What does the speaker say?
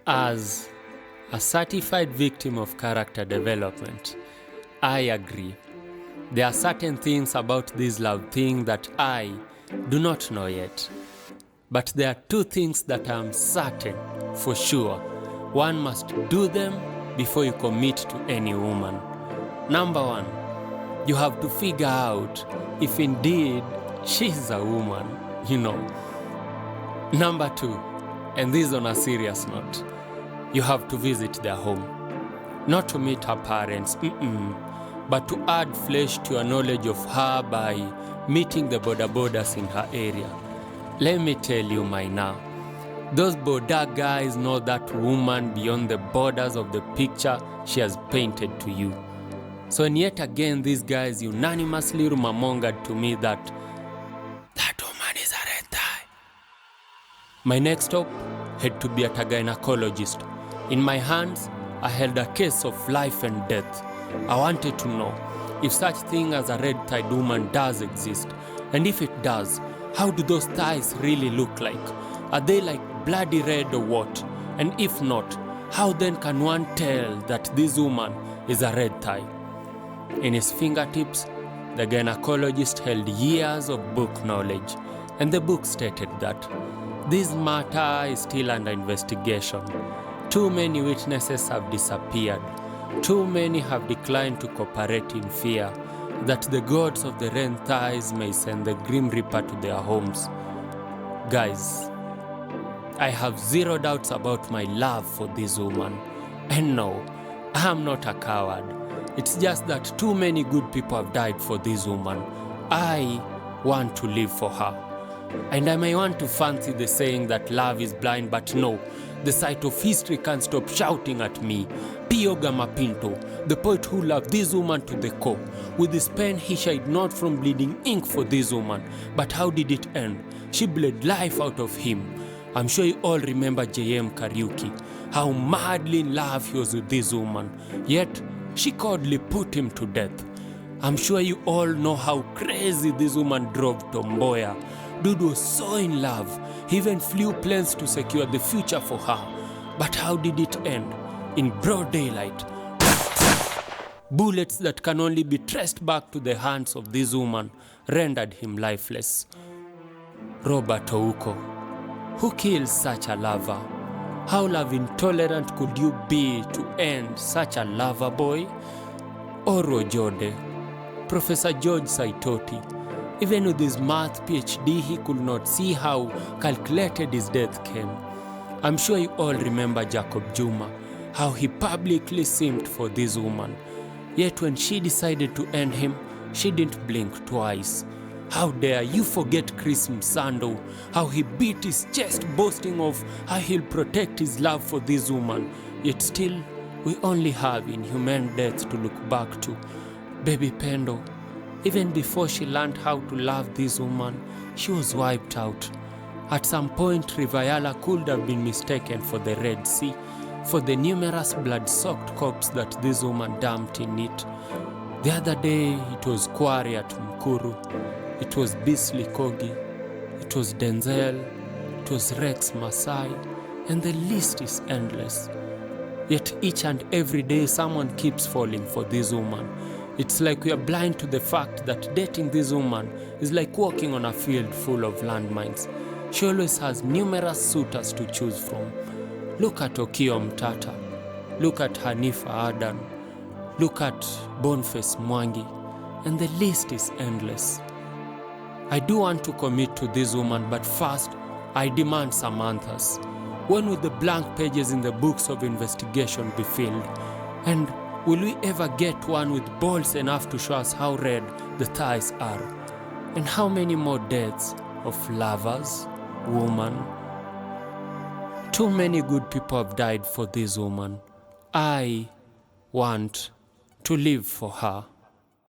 As a certified victim of character development, I agree. There are certain things about this love thing that I do not know yet. But there are two things that I am certain for sure. One must do them before you commit to any woman. Number one, you have to figure out if indeed she's a woman, Number two, and this is on a serious note, you have to visit their home. Not to meet her parents, but to add flesh to your knowledge of her by meeting the bodas in her area. Let me tell you, Maina, those boda guys know that woman beyond the borders of the picture she has painted to you. So and yet again, these guys unanimously rumomongered to me that woman is a red tie. My next stop had to be at a gynecologist. In my hands, I held a case of life and death. I wanted to know if such thing as a red-tied woman does exist, and if it does, how do those thighs really look like? Are they like bloody red or what? And if not, how then can one tell that this woman is a red tie? In his fingertips, the gynecologist held years of book knowledge, and the book stated that this matter is still under investigation. Too many witnesses have disappeared. Too many have declined to cooperate in fear that the gods of the red thighs may send the Grim Reaper to their homes. Guys, I have zero doubts about my love for this woman. And no, I am not a coward. It's just that too many good people have died for this woman. I want to live for her. And I may want to fancy the saying that love is blind, but no, the sight of history can't stop shouting at me. Pio Gamapinto, the poet who loved this woman to the core. With his pen he shied not from bleeding ink for this woman. But how did it end? She bled life out of him. I'm sure you all remember J.M. Kariuki, how madly in love he was with this woman. Yet, she coldly put him to death. I'm sure you all know how crazy this woman drove Tomboya. Dude was so in love, he even flew planes to secure the future for her. But how did it end? In broad daylight. Bullets that can only be traced back to the hands of this woman rendered him lifeless. Robert Ouko, who killed such a lover? How love intolerant could you be to end such a lover boy? Oro Jode, Professor George Saitoti, even with his math PhD, he could not see how calculated his death came. I'm sure you all remember Jacob Juma, how he publicly simped for this woman. Yet when she decided to end him, she didn't blink twice. How dare you forget Chris Msando, how he beat his chest boasting of how he'll protect his love for this woman. Yet still, we only have inhuman death to look back to. Baby Pendo, even before she learned how to love this woman, she was wiped out. At some point, Rivayala could have been mistaken for the Red Sea, for the numerous blood-soaked corpses that this woman dumped in it. The other day, it was Kwari at Mkuru, it was Bisley Kogi, it was Denzel, it was Rex Masai, and the list is endless. Yet each and every day, someone keeps falling for this woman. It's like we are blind to the fact that dating this woman is like walking on a field full of landmines. She always has numerous suitors to choose from. Look at Okio Mtata. Look at Hanifa Adan. Look at Boniface Mwangi. And the list is endless. I do want to commit to this woman, but first, I demand Samantha's. When will the blank pages in the books of investigation be filled? And will we ever get one with balls enough to show us how red the thighs are? And how many more deaths of lovers, woman? Too many good people have died for this woman. I want to live for her.